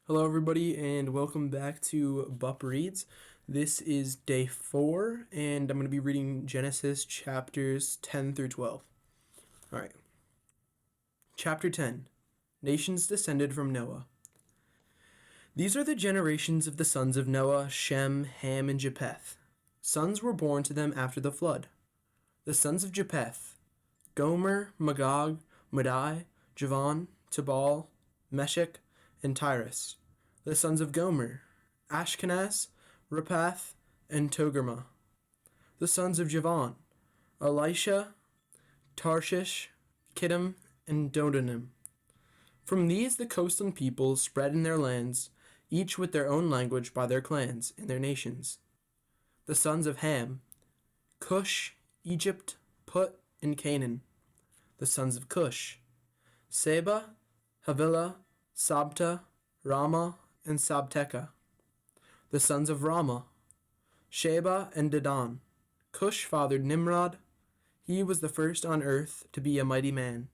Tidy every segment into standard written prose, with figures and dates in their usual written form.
Hello, everybody, and welcome back to Bup Reads. This is day 4, and I'm going to be reading Genesis chapters 10 through 12. All right. Chapter 10 Nations descended from Noah. These are the generations of the sons of Noah, Shem, Ham, and Japheth. Sons were born to them after the flood. The sons of Japheth: Gomer, Magog, Madai, Javan, Tubal, Meshech, and Tyrus. The sons of Gomer: Ashkenaz, Rephath, and Togarmah. The sons of Javan: Elisha, Tarshish, Kittim, and Dodanim. From these the coastland peoples spread in their lands, each with their own language by their clans and their nations. The sons of Ham: Cush, Egypt, Put, and Canaan. The sons of Cush: Seba, Havilah, Sabta, Ramah, and Sabteka. The sons of Ramah: Sheba and Dedan. Cush fathered Nimrod. He was the first on earth to be a mighty man.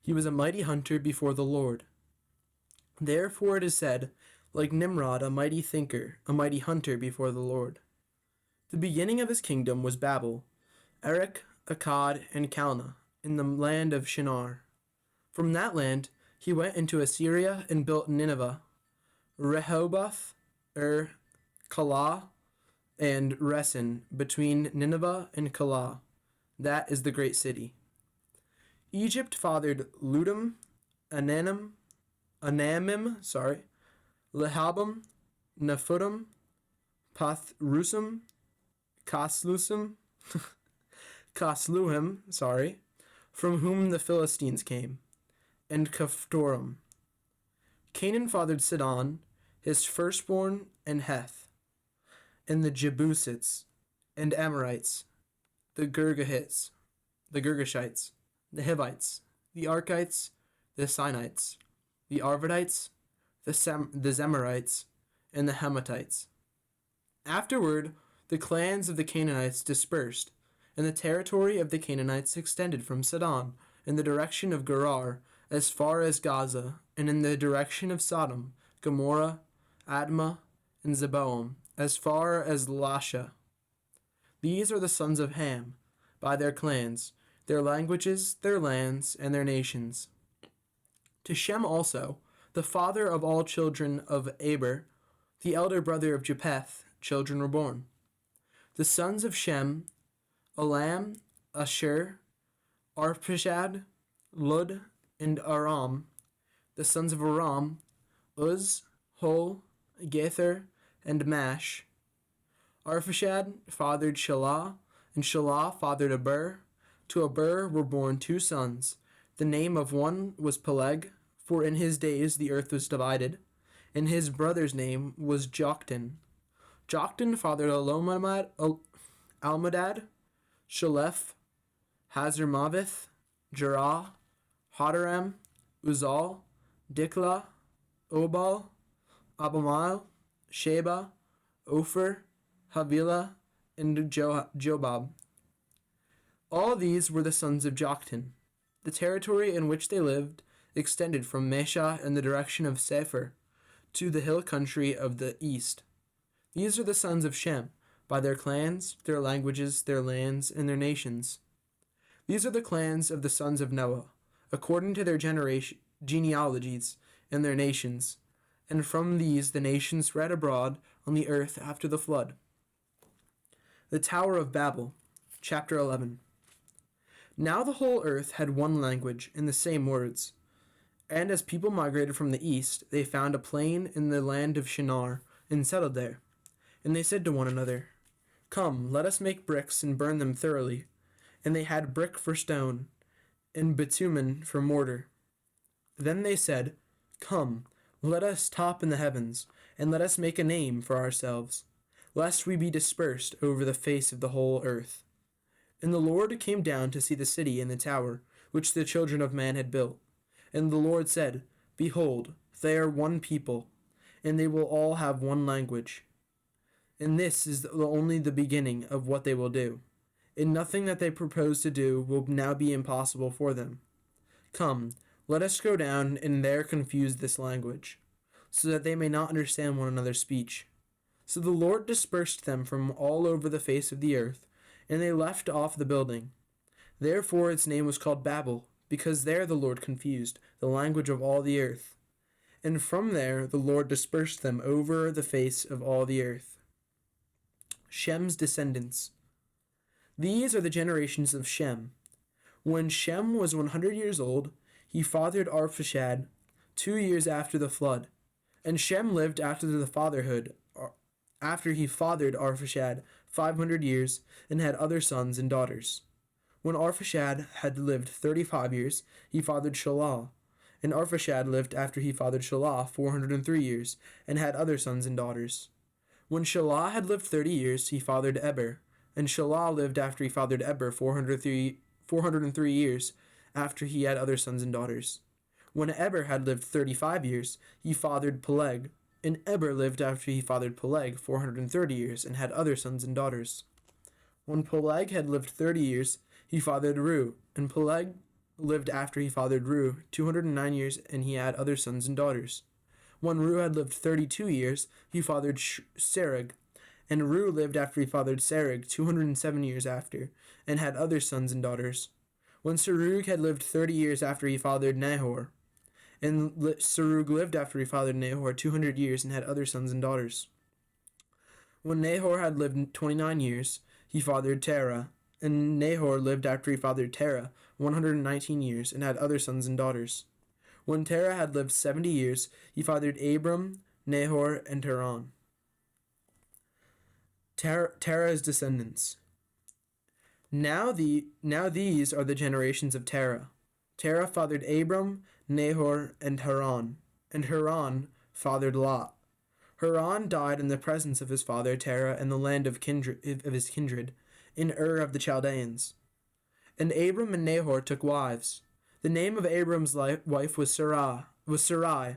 He was a mighty hunter before the Lord. Therefore it is said, like Nimrod, a mighty thinker, a mighty hunter before the Lord. The beginning of his kingdom was Babel, Erech, Akkad, and Calneh, in the land of Shinar. From that land he went into Assyria and built Nineveh, Rehoboth, Calah, and Resen, between Nineveh and Calah. That is the great city. Egypt fathered Ludum, Anamim, Lehabim, Nephutim, Pathrusim, Casluhim, from whom the Philistines came, and Caphtorim. Canaan fathered Sidon, his firstborn, and Heth, and the Jebusites, and Amorites, the Girgashites, the Hivites, the Arkites, the Sinites, the Arvadites, the Zemarites, and the Hamathites. Afterward, the clans of the Canaanites dispersed, and the territory of the Canaanites extended from Sidon in the direction of Gerar as far as Gaza, and in the direction of Sodom, Gomorrah, Admah, and Zeboim, as far as Lasha. These are the sons of Ham, by their clans, their languages, their lands, and their nations. To Shem also, the father of all children of Aber, the elder brother of Japheth, children were born. The sons of Shem: Elam, Ashur, Arpachshad, Lud, and Aram. The sons of Aram: Uz, Hul, Gether, and Mash. Arpachshad fathered Shelah, and Shelah fathered Eber. To Eber were born 2 sons. The name of one was Peleg, for in his days the earth was divided, and his brother's name was Joktan. Joktan fathered Almadad, Shalef, Hazarmaveth, Jerah, Hadoram, Uzal, Diklah, Obal, Abimael, Sheba, Ophir, Havilah, and Jobab. All these were the sons of Joktan. The territory in which they lived extended from Mesha in the direction of Sephir to the hill country of the east. These are the sons of Shem, by their clans, their languages, their lands, and their nations. These are the clans of the sons of Noah, according to their genealogies and their nations, and from these the nations spread abroad on the earth after the flood. The Tower of Babel, chapter 11. Now the whole earth had one language and the same words. And as people migrated from the east, they found a plain in the land of Shinar and settled there. And they said to one another, "Come, let us make bricks and burn them thoroughly." And they had brick for stone, and bitumen for mortar. Then they said, "Come, let us top in the heavens, and let us make a name for ourselves, lest we be dispersed over the face of the whole earth." And the Lord came down to see the city and the tower, which the children of man had built. And the Lord said, "Behold, they are one people, and they will all have one language. And this is only the beginning of what they will do. And nothing that they propose to do will now be impossible for them. Come, let us go down and there confuse this language." so that they may not understand one another's speech. So the Lord dispersed them from all over the face of the earth, and they left off the building. Therefore its name was called Babel, because there the Lord confused the language of all the earth. And from there the Lord dispersed them over the face of all the earth. Shem's descendants. These are the generations of Shem. When Shem was 100 years old, he fathered Arphaxad 2 years after the flood. And Shem lived after he fathered Arphaxad 500 years, and had other sons and daughters. When Arphaxad had lived 35 years, he fathered Shelah. And Arphaxad lived after he fathered Shelah 403 years, and had other sons and daughters. When Shelah had lived 30 years, he fathered Eber. And Shelah lived after he fathered Eber 403 years, after he had other sons and daughters. When Eber had lived 35 years, he fathered Peleg. And Eber lived after he fathered Peleg 430 years, and had other sons and daughters. When Peleg had lived 30 years, he fathered Reu. And Peleg lived after he fathered Reu 209 years, and he had other sons and daughters. When Reu had lived 32 years, he fathered Serug. And Reu lived after he fathered Serug 207 years after, and had other sons and daughters. When Serug had lived 30 years after he fathered Nahor. And Serug lived after he fathered Nahor 200 years, and had other sons and daughters. When Nahor had lived 29 years, he fathered Terah. And Nahor lived after he fathered Terah 119 years, and had other sons and daughters. When Terah had lived 70 years, he fathered Abram, Nahor, and Haran. Terah's descendants. Now these are the generations of Terah. Terah fathered Abram, Nahor, and Haran Haran fathered Lot. Haran died in the presence of his father Terah in the land of his kindred, in Ur of the Chaldeans. And Abram and Nahor took wives. The name of Abram's wife was Sarai,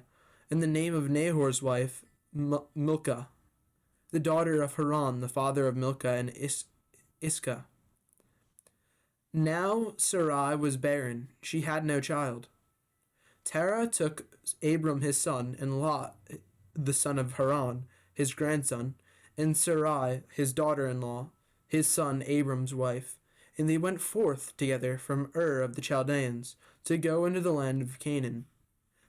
and the name of Nahor's wife Milcah, the daughter of Haran, the father of Milcah and Iscah. Now Sarai was barren, she had no child. Terah took Abram his son, and Lot, the son of Haran, his grandson, and Sarai, his daughter-in-law, his son Abram's wife, and they went forth together from Ur of the Chaldeans to go into the land of Canaan.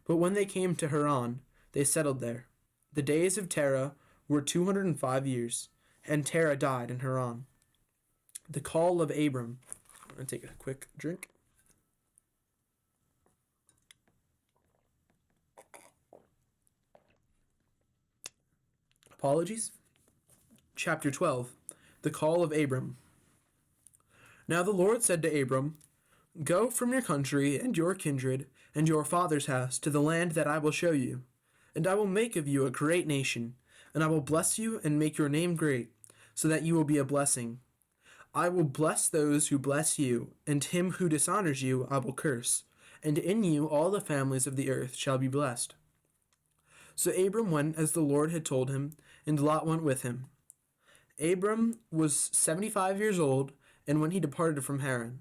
But when they came to Haran, they settled there. The days of Terah were 205 years, and Terah died in Haran. The call of Abram. I'm going to take a quick drink. Apologies. Chapter 12. The call of Abram. Now the Lord said to Abram, "Go from your country and your kindred and your father's house to the land that I will show you, and I will make of you a great nation, and I will bless you and make your name great, so that you will be a blessing. I will bless those who bless you, and him who dishonors you I will curse, and in you all the families of the earth shall be blessed." So Abram went as the Lord had told him, and Lot went with him. Abram was 75 years old, and when he departed from Haran.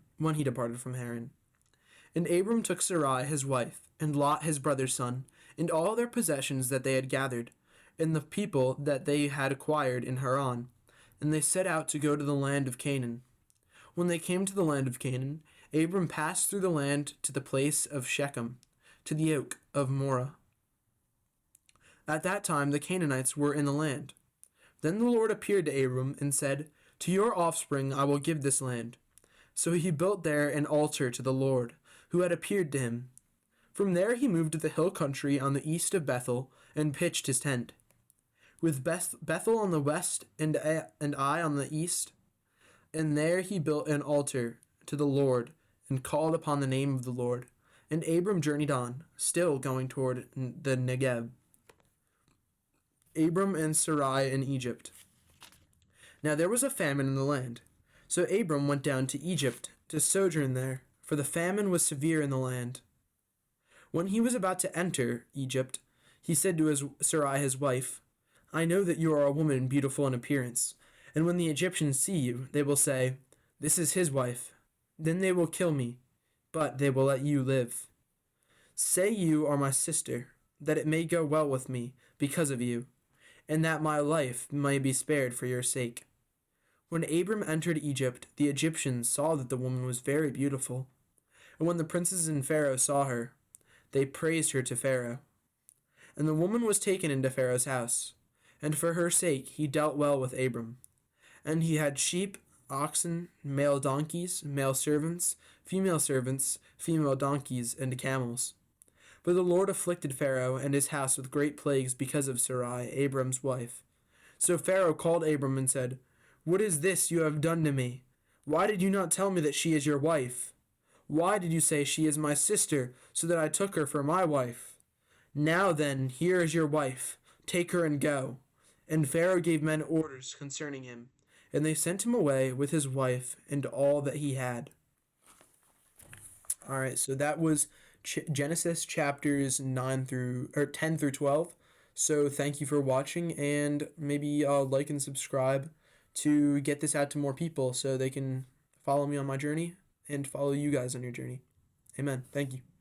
And Abram took Sarai his wife, and Lot his brother's son, and all their possessions that they had gathered, and the people that they had acquired in Haran, and they set out to go to the land of Canaan. When they came to the land of Canaan, Abram passed through the land to the place of Shechem, to the oak of Moreh. At that time the Canaanites were in the land. Then the Lord appeared to Abram and said, "To your offspring I will give this land." So he built there an altar to the Lord, who had appeared to him. From there he moved to the hill country on the east of Bethel, and pitched his tent. With Bethel on the west and Ai on the east, and there he built an altar to the Lord, and called upon the name of the Lord. And Abram journeyed on, still going toward the Negev. Abram and Sarai in Egypt. Now there was a famine in the land. So Abram went down to Egypt to sojourn there, for the famine was severe in the land. When he was about to enter Egypt, he said to Sarai his wife, "I know that you are a woman beautiful in appearance, and when the Egyptians see you, they will say, 'This is his wife.' Then they will kill me, but they will let you live. Say you are my sister, that it may go well with me because of you, and that my life may be spared for your sake." When Abram entered Egypt, the Egyptians saw that the woman was very beautiful. And when the princes and Pharaoh saw her, they praised her to Pharaoh. And the woman was taken into Pharaoh's house, and for her sake he dealt well with Abram. And he had sheep, oxen, male donkeys, male servants, female donkeys, and camels. But the Lord afflicted Pharaoh and his house with great plagues because of Sarai, Abram's wife. So Pharaoh called Abram and said, "What is this you have done to me? Why did you not tell me that she is your wife? Why did you say she is my sister, so that I took her for my wife? Now then, here is your wife. Take her and go." And Pharaoh gave men orders concerning him, and they sent him away with his wife and all that he had. All right, so that was Genesis chapters 10 through 12. So thank you for watching, and maybe like and subscribe to get this out to more people so they can follow me on my journey and follow you guys on your journey. Amen. Thank you.